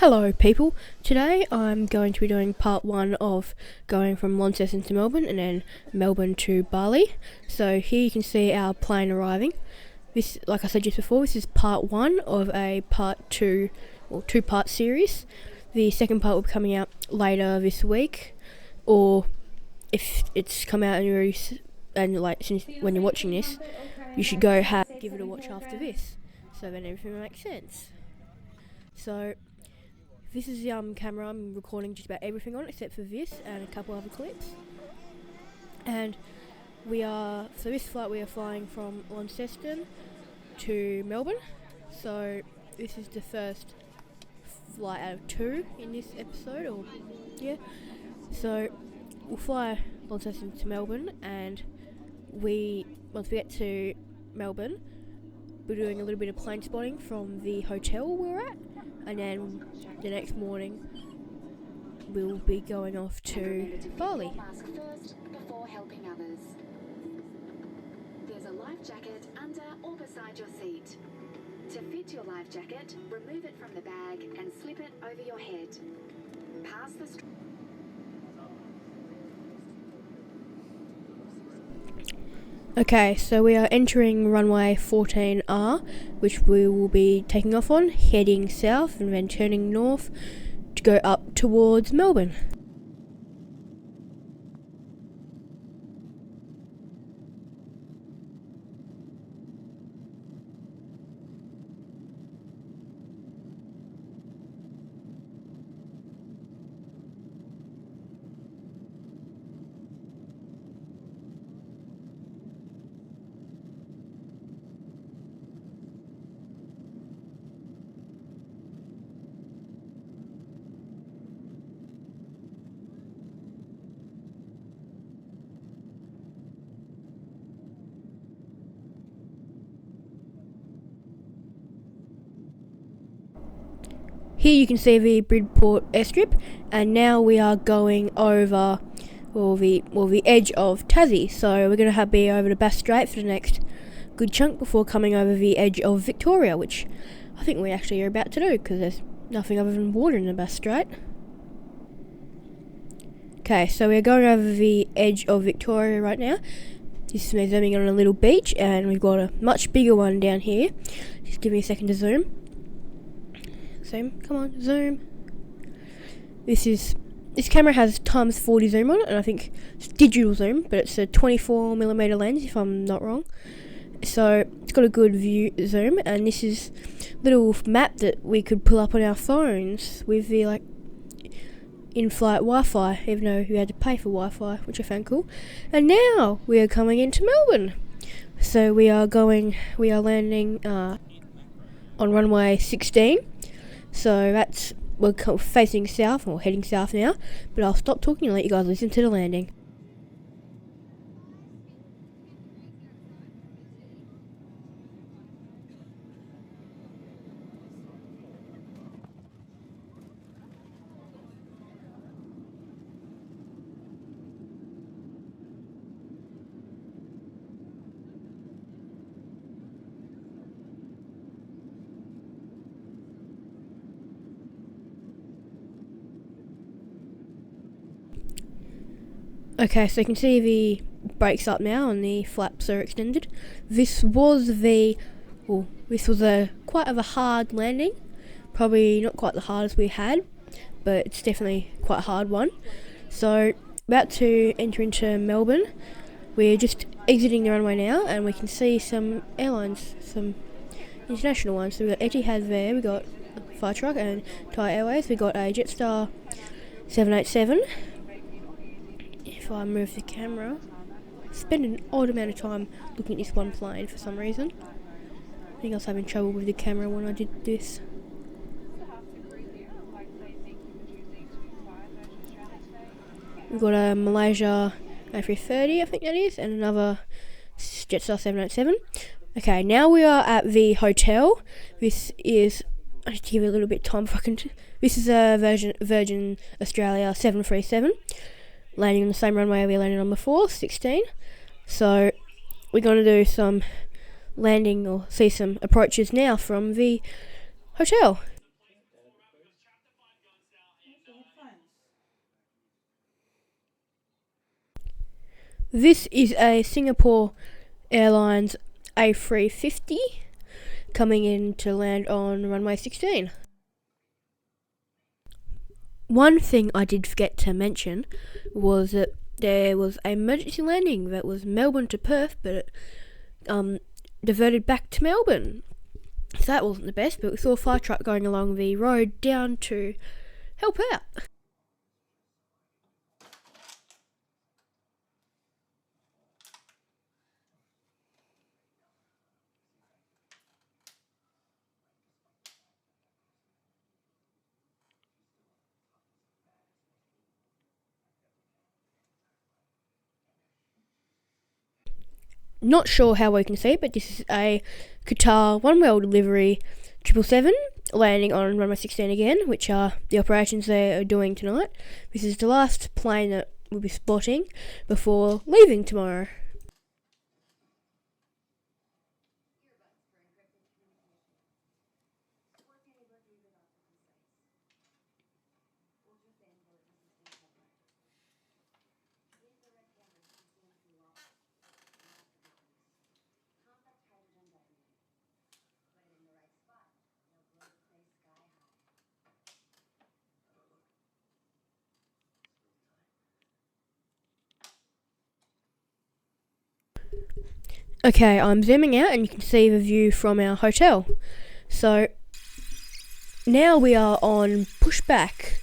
Hello people, today I'm going to be doing part 1 of going from Launceston to Melbourne and then Melbourne to Bali. So here you can see our plane arriving. This, like I said just before, this is part 1 of a part 2 or 2-part series. The second part will be coming out later this week, or if it's come out since when you're watching this, you should give it a watch after this, so then everything makes sense. So this is the camera I'm recording just about everything on, except for this and a couple other clips. And for this flight we are flying from Launceston to Melbourne. So this is the first flight out of 2 in this episode, So we'll fly Launceston to Melbourne, and once we get to Melbourne, we're doing a little bit of plane spotting from the hotel we're at, and then the next morning we'll be going off to Bali. Mask first before helping others. There's a life jacket under or beside your seat. To fit your life jacket, remove it from the bag and slip it over your head. Pass the Okay, so we are entering runway 14R, which we will be taking off on, heading south and then turning north to go up towards Melbourne. Here you can see the Bridport airstrip, and now we are going over the edge of Tassie. So we're going to be over the Bass Strait for the next good chunk before coming over the edge of Victoria, which I think we actually are about to do because there's nothing other than water in the Bass Strait. Okay, so we're going over the edge of Victoria right now. This is me zooming on a little beach, and we've got a much bigger one down here. Just give me a second to zoom. Come on, zoom. This camera has ×40 zoom on it, and I think it's digital zoom, but it's a 24mm lens if I'm not wrong. So it's got a good view zoom, and this is a little map that we could pull up on our phones with the in-flight Wi-Fi, even though we had to pay for Wi-Fi, which I found cool. And now we are coming into Melbourne. So we are landing on runway 16. So we're facing south, or heading south now, but I'll stop talking and let you guys listen to the landing. Okay, so you can see the brakes up now and the flaps are extended. This was quite of a hard landing. Probably not quite the hardest we had, but it's definitely quite a hard one. So, about to enter into Melbourne. We're just exiting the runway now, and we can see some airlines, some international ones. So we've got Etihad there, we've got Fire Truck and Thai Airways, we've got a Jetstar 787. If I move the camera, I spend an odd amount of time looking at this one plane for some reason. I think I was having trouble with the camera when I did this. We've got a Malaysia A330, I think that is, and another Jetstar 787. Okay, now we are at the hotel. This is, I have to give it a little bit of time if I can. This is a Virgin Australia 737. Landing on the same runway we landed on before, 16. So we're going to do some landing or see some approaches now from the hotel. This is a Singapore Airlines A350 coming in to land on runway 16. One thing I did forget to mention was that there was an emergency landing that was Melbourne to Perth, but it diverted back to Melbourne. So that wasn't the best, but we saw a fire truck going along the road down to help out. Not sure how we can see, but this is a Qatar one-well delivery 777 landing on runway 16 again, which are the operations they are doing tonight. This is the last plane that we'll be spotting before leaving tomorrow. Okay, I'm zooming out and you can see the view from our hotel. So now we are on pushback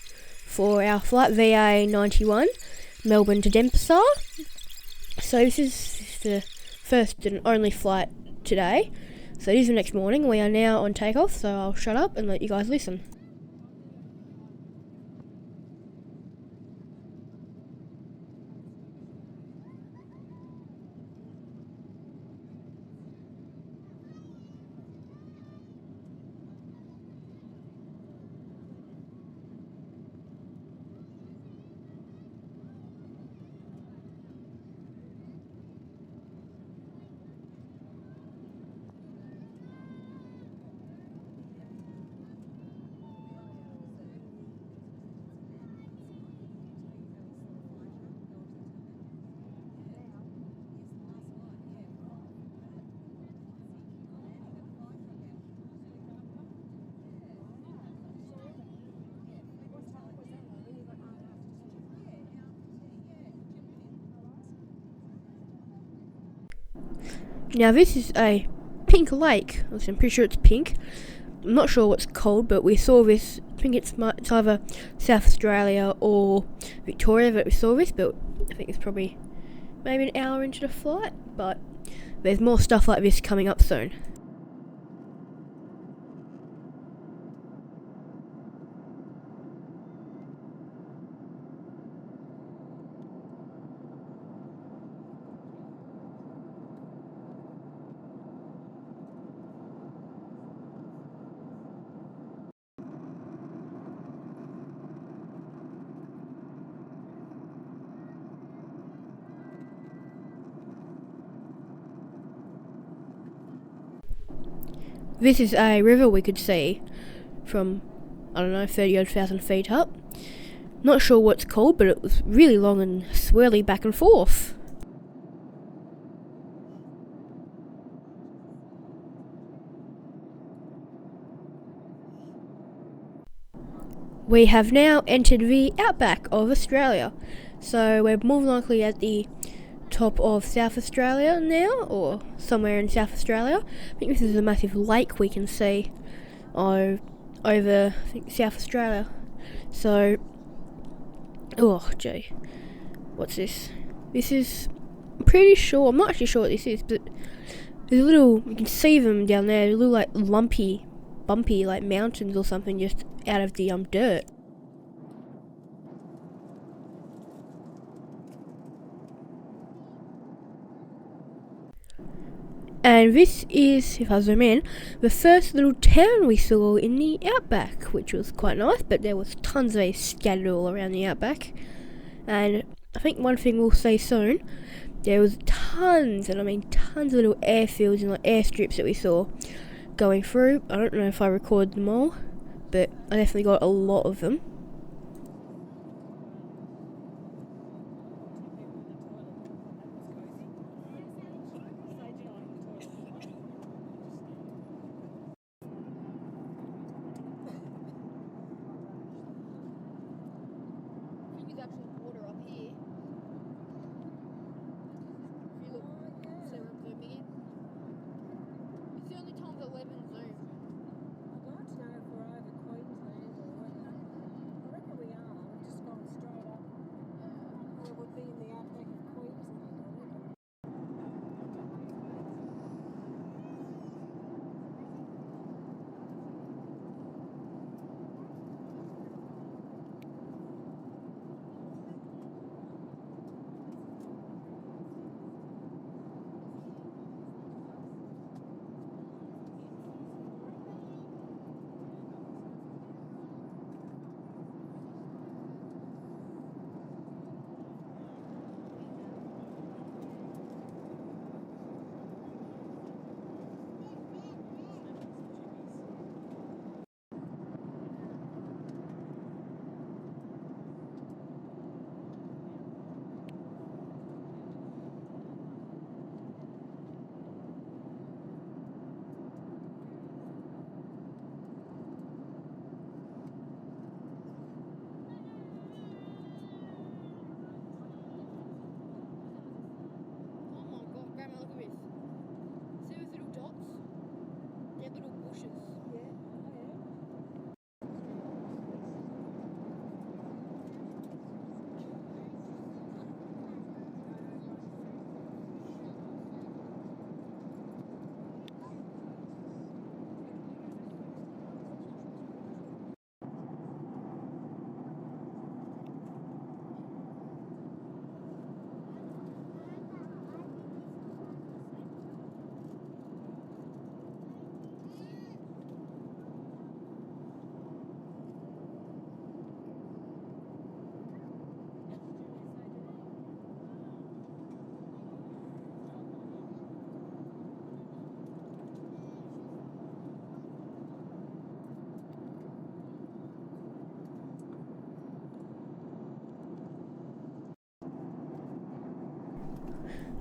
for our flight VA91, Melbourne to Denpasar. So this is the first and only flight today. So it is the next morning. We are now on takeoff, so I'll shut up and let you guys listen. Now this is a pink lake. I'm pretty sure it's pink. I'm not sure what's called, but we saw this. I think it's either South Australia or Victoria that we saw this, but I think it's probably maybe an hour into the flight. But there's more stuff like this coming up soon. This is a river we could see from, I don't know, 30-odd thousand feet up. Not sure what it's called, but it was really long and swirly back and forth. We have now entered the outback of Australia. So we're more than likely at the top of South Australia now, or somewhere in South Australia. I think this is a massive lake we can see over, I think, South Australia. So, oh gee, what's this? This is, I'm pretty sure, I'm not actually sure what this is, but there's a little, you can see them down there, a little like bumpy like mountains or something just out of the dirt. And this is, if I zoom in, the first little town we saw in the outback, which was quite nice, but there was tons of these scattered all around the outback. And I think one thing we'll see soon, there was tons, and I mean tons of little airfields and like airstrips that we saw going through. I don't know if I recorded them all, but I definitely got a lot of them.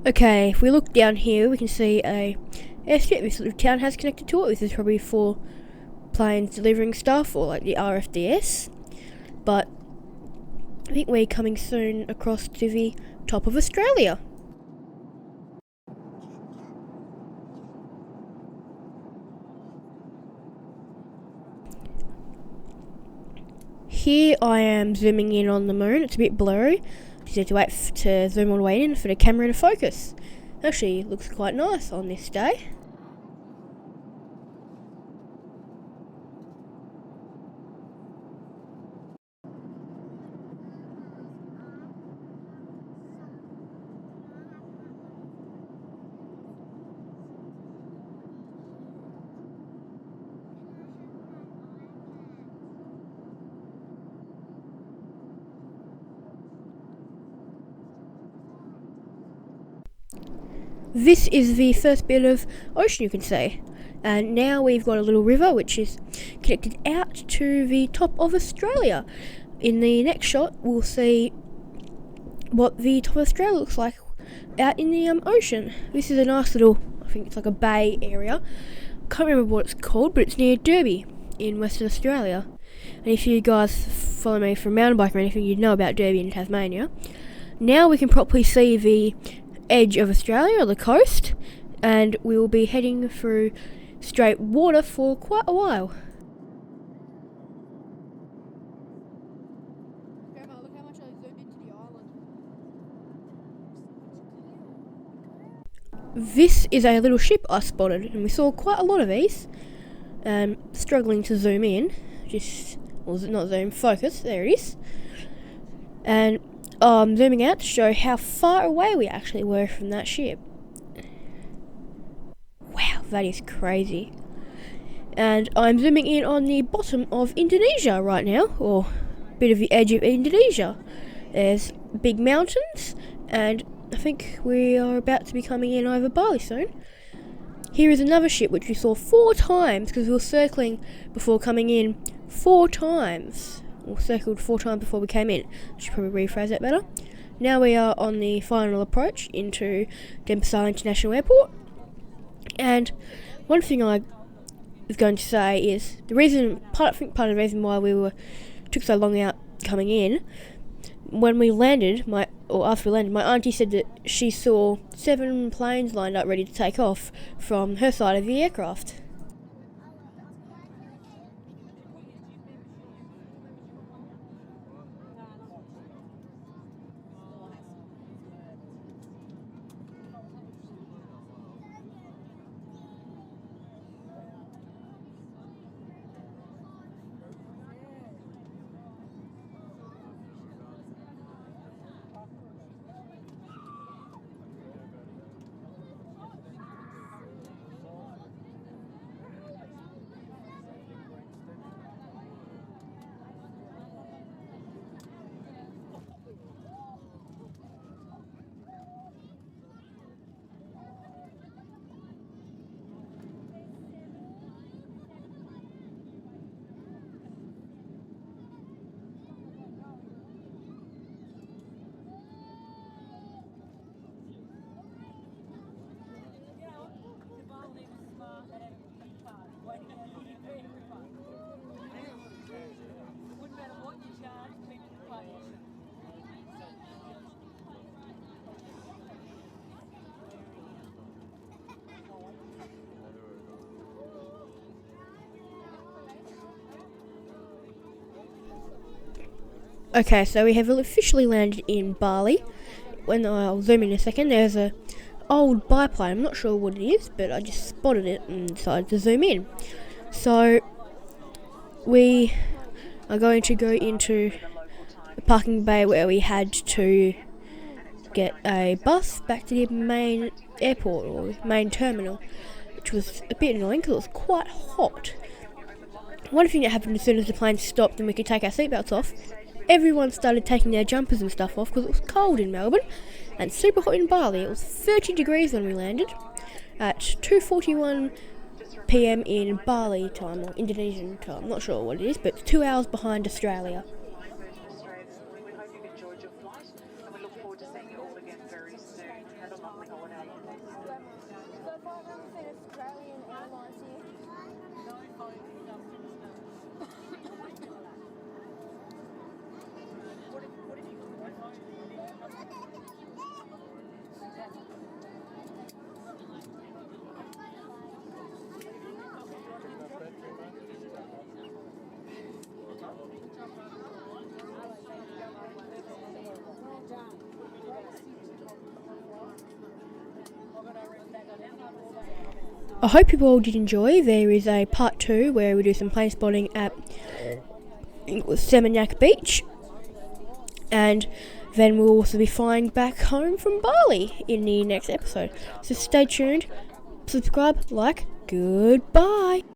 Okay, if we look down here, we can see a airstrip. This little town has connected to it. This is probably for planes delivering stuff, or like the RFDS. But I think we're coming soon across to the top of Australia. Here I am zooming in on the moon. It's a bit blurry. Just have to wait to zoom all the way in for the camera to focus. Actually, it looks quite nice on this day. This is the first bit of ocean you can see, and now we've got a little river which is connected out to the top of Australia. In the next shot we'll see what the top of Australia looks like out in the ocean. This is a nice little, I think it's like a bay area. Can't remember what it's called, but it's near Derby in Western Australia. And if you guys follow me from mountain biking or anything, you'd know about Derby in Tasmania. Now we can properly see the edge of Australia, or the coast, and we will be heading through straight water for quite a while. Grandma, look how much I zoomed into the island. This is a little ship I spotted, and we saw quite a lot of these. Struggling to zoom in, not zoom, focus, there it is. And zooming out to show how far away we actually were from that ship. Wow, that is crazy. And I'm zooming in on the bottom of Indonesia right now, or a bit of the edge of Indonesia. There's big mountains, and I think we are about to be coming in over Bali soon. Here is another ship which we saw 4 times, because we were circling before coming in 4 times. Or circled 4 times before we came in. I should probably rephrase that better. Now we are on the final approach into Denpasar International Airport. And one thing I was going to say is part of the reason why took so long out coming in, when we landed, after we landed, my auntie said that she saw 7 planes lined up ready to take off from her side of the aircraft. Okay, so we have officially landed in Bali. When I'll zoom in a second, there's a old biplane. I'm not sure what it is, but I just spotted it and decided to zoom in. So we are going to go into the parking bay where we had to get a bus back to the main airport, or main terminal, which was a bit annoying because it was quite hot. One thing that happened as soon as the plane stopped and we could take our seatbelts off, everyone started taking their jumpers and stuff off because it was cold in Melbourne and super hot in Bali. It was 30 degrees when we landed at 2:41 p.m. in Bali time, or Indonesian time. I'm not sure what it is, but it's 2 hours behind Australia. We hope you've enjoyed your flight, and we look forward to seeing you all again very soon. Have a lovely holiday. I hope you all did enjoy. There is a part 2 where we do some plane spotting at Seminyak Beach, and then we'll also be flying back home from Bali in the next episode. So stay tuned, subscribe, like, goodbye.